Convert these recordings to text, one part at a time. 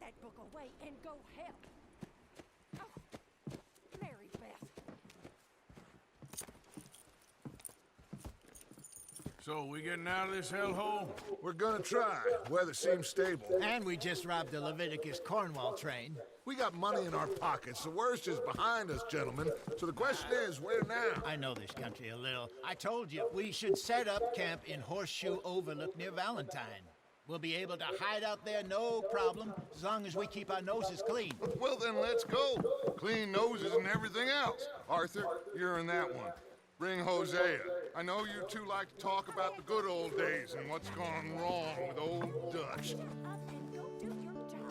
that book away and go help. Oh, Mary Beth. So, we getting out of this hellhole? We're gonna try. Weather seems stable. And we just robbed the Leviticus Cornwall train. We got money in our pockets. The worst is behind us, gentlemen. So the question is, where now? I know this country a little. I told you, we should set up camp in Horseshoe Overlook near Valentine. We'll be able to hide out there, no problem, as long as we keep our noses clean. Well, then let's go. Clean noses and everything else. Arthur, you're in that one. Bring Hosea. I know you two like to talk about the good old days and what's gone wrong with old Dutch. Up and go do your job.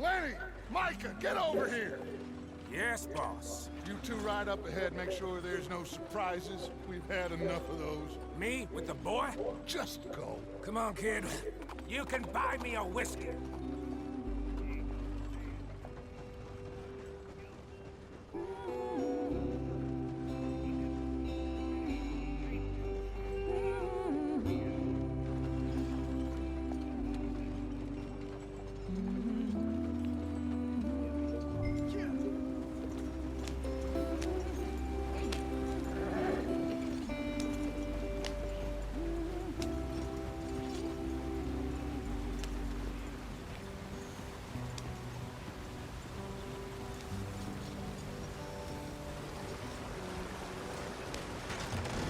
Lenny! Micah, get over here! Yes, boss. You two ride up ahead, make sure there's no surprises. We've had enough of those. Me with the boy? Just go. Come on, kid. You can buy me a whiskey.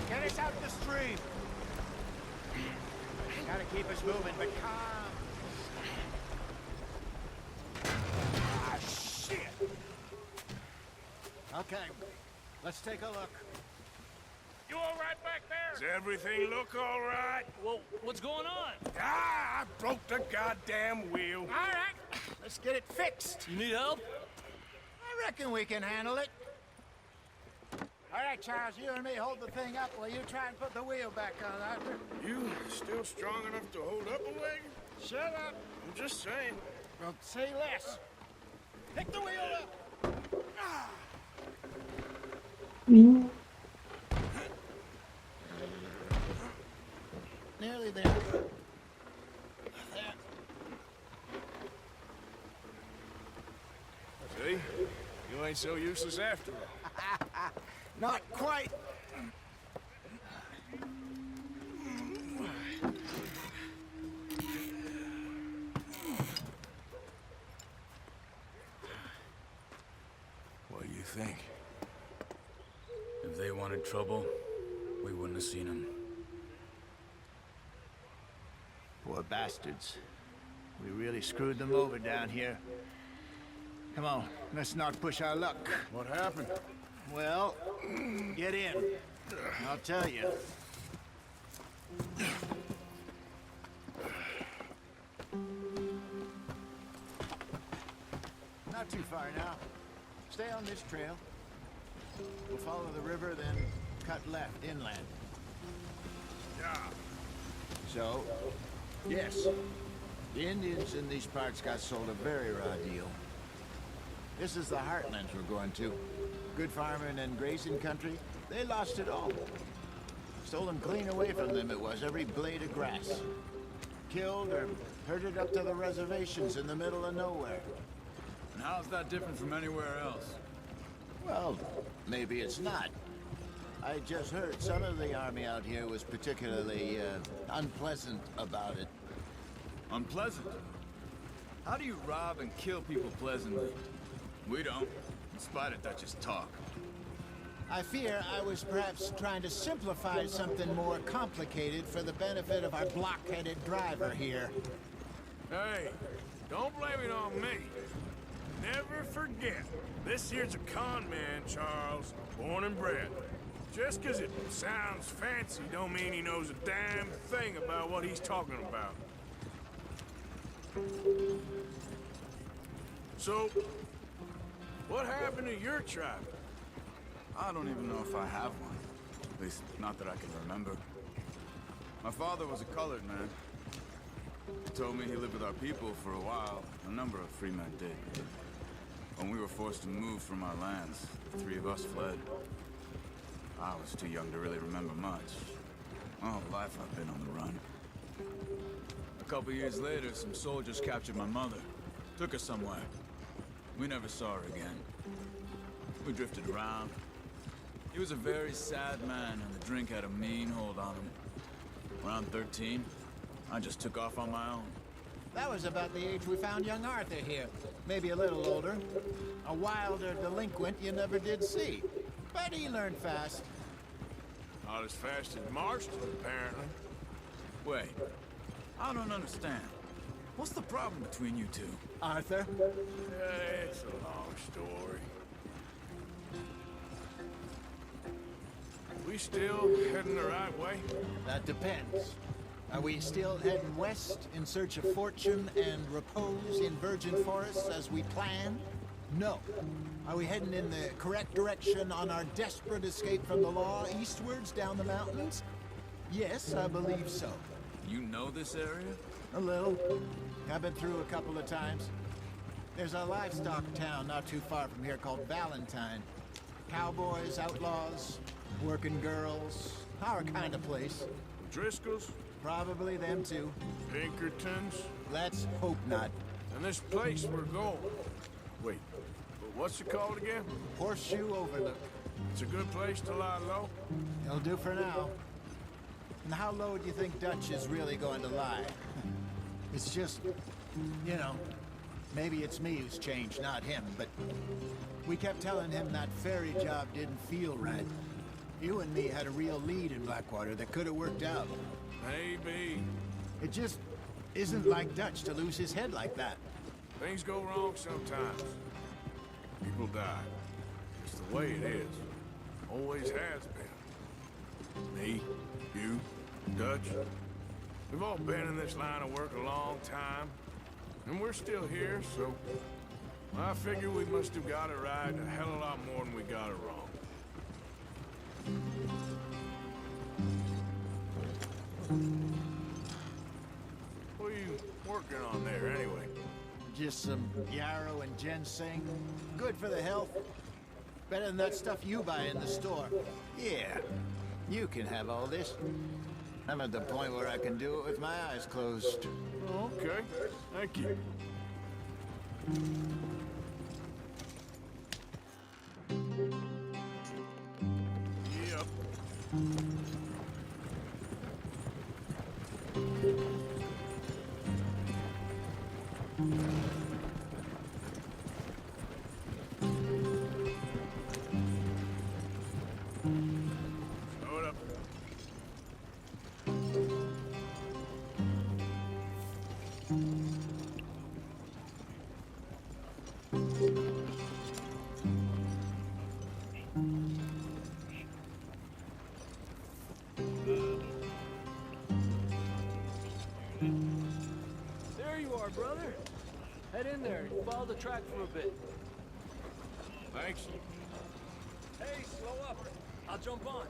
Get us out the stream. Gotta keep us moving, but calm. Ah, shit! Okay, let's take a look. You all right back there? Does everything look all right? Well, what's going on? Ah, I broke the goddamn wheel. All right, let's get it fixed. You need help? I reckon we can handle it. All right, Charles, you and me hold the thing up while you try and put the wheel back on, Arthur. You still strong enough to hold up a leg? Shut up. I'm just saying. Well, say less. Pick the wheel up. Ah. Nearly there. There. See? You ain't so useless after all. Not quite. What do you think? If they wanted trouble, we wouldn't have seen them. Poor bastards. We really screwed them over down here. Come on, let's not push our luck. What happened? Well, get in. I'll tell you. Not too far now. Stay on this trail. We'll follow the river, then cut left inland. Yeah. So, yes, the Indians in these parts got sold a very raw deal. This is the heartlands we're going to. Good farming and grazing country, they lost it all. Stolen clean away from them it was, every blade of grass. Killed or herded up to the reservations in the middle of nowhere. And how's that different from anywhere else? Well, maybe it's not. I just heard some of the army out here was particularly unpleasant about it. Unpleasant? How do you rob and kill people pleasantly? We don't, in spite of Dutch's talk. I fear I was perhaps trying to simplify something more complicated for the benefit of our blockheaded driver here. Hey, don't blame it on me. Never forget, this here's a con man, Charles, born and bred. Just 'cause it sounds fancy don't mean he knows a damn thing about what he's talking about. So, what happened to your tribe? I don't even know if I have one. At least, not that I can remember. My father was a colored man. He told me he lived with our people for a while. A number of free men did. When we were forced to move from our lands, the three of us fled. I was too young to really remember much. My whole life I've been on the run. A couple years later, some soldiers captured my mother. Took her somewhere. We never saw her again. We drifted around. He was a very sad man, and the drink had a mean hold on him. Around 13, I just took off on my own. That was about the age we found young Arthur here. Maybe a little older. A wilder delinquent you never did see. But he learned fast. Not as fast as Marston, apparently. Wait, I don't understand. What's the problem between you two? Arthur? It's a long story. We still heading the right way? That depends. Are we still heading west in search of fortune and repose in virgin forests as we planned? No. Are we heading in the correct direction on our desperate escape from the law eastwards down the mountains? Yes, I believe so. You know this area? A little. I've been through a couple of times. There's a livestock town not too far from here called Valentine. Cowboys, outlaws, working girls, our kind of place. Driscoll's? Probably them too. Pinkertons? Let's hope not. And this place we're going. Wait, but what's it called again? Horseshoe Overlook. It's a good place to lie low? It'll do for now. And how low do you think Dutch is really going to lie? It's just, you know, maybe it's me who's changed, not him, but we kept telling him that ferry job didn't feel right. You and me had a real lead in Blackwater that could have worked out. Maybe. It just isn't like Dutch to lose his head like that. Things go wrong sometimes. People die. It's the way it is. Always has been. Me, you, Dutch. We've all been in this line of work a long time. And we're still here, so I figure we must have got it right a hell of a lot more than we got it wrong. What are you working on there, anyway? Just some yarrow and ginseng. Good for the health. Better than that stuff you buy in the store. Yeah, you can have all this. I'm at the point where I can do it with my eyes closed. Okay, thank you. Yep. Slow it up. There you are, brother. Head in there and follow the track for a bit. Thanks. Hey, slow up. I'll jump on.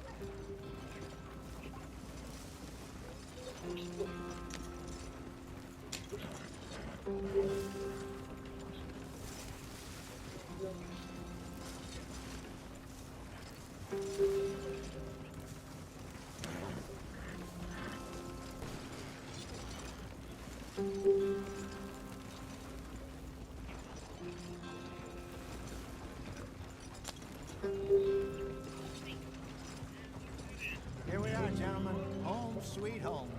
Here we are, gentlemen. Home sweet home.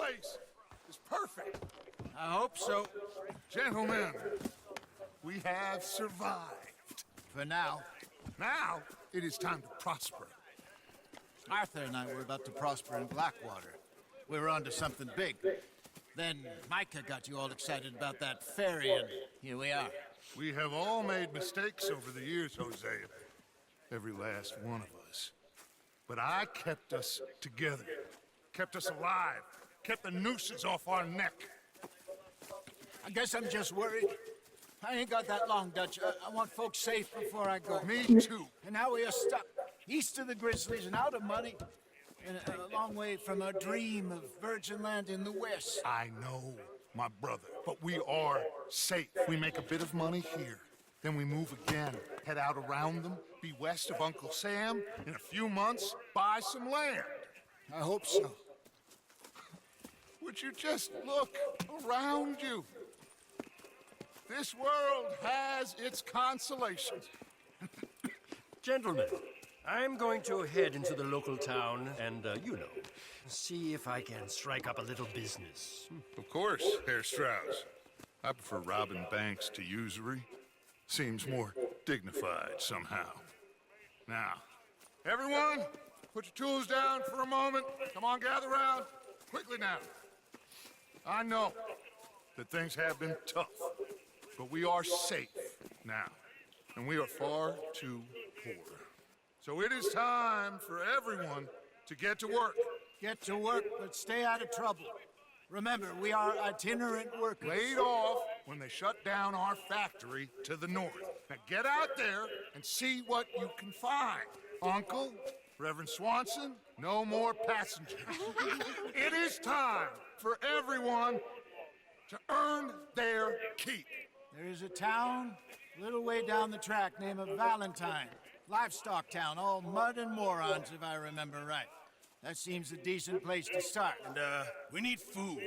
place is perfect. I hope so. Gentlemen, we have survived. For now. Now, it is time to prosper. Arthur and I were about to prosper in Blackwater. We were onto something big. Then Micah got you all excited about that ferry, and here we are. We have all made mistakes over the years, Hosea. Every last one of us. But I kept us together. Kept us alive. Kept the nooses off our neck. I guess I'm just worried. I ain't got that long, Dutch. I want folks safe before I go. Me too. And now we are stuck east of the Grizzlies and out of money. And a long way from a dream of virgin land in the west. I know, my brother, but we are safe. We make a bit of money here. Then we move again, head out around them, be west of Uncle Sam. In a few months, buy some land. I hope so. Would you just look around you? This world has its consolations. Gentlemen, I'm going to head into the local town and, you know, see if I can strike up a little business. Of course, Herr Strauss. I prefer robbing banks to usury. Seems more dignified somehow. Now, everyone, put your tools down for a moment. Come on, gather round. Quickly now. I know that things have been tough, but we are safe now, and we are far too poor. So it is time for everyone to get to work. Get to work, but stay out of trouble. Remember, we are itinerant workers. Laid off when they shut down our factory to the north. Now get out there and see what you can find. Uncle, Reverend Swanson, no more passengers. It is time for everyone to earn their keep. There is a town a little way down the track named Valentine. Livestock town, all mud and morons, if I remember right. That seems a decent place to start. And, we need food.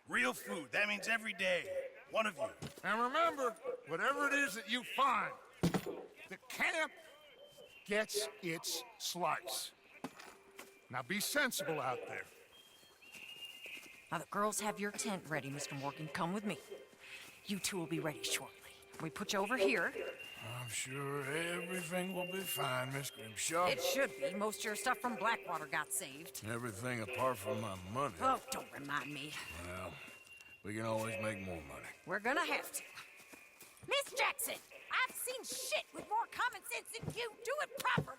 Real food. That means every day. One of you. And remember, whatever it is that you find, the camp gets its slice. Now be sensible out there. Now the girls have your tent ready, Mr. Morgan. Come with me. You two will be ready shortly. We put you over here. I'm sure everything will be fine, Miss Grimshaw. It should be. Most of your stuff from Blackwater got saved. Everything apart from my money. Oh, don't remind me. Well, we can always make more money. We're gonna have to. Miss Jackson, I've seen shit with more common sense than you. Do it proper.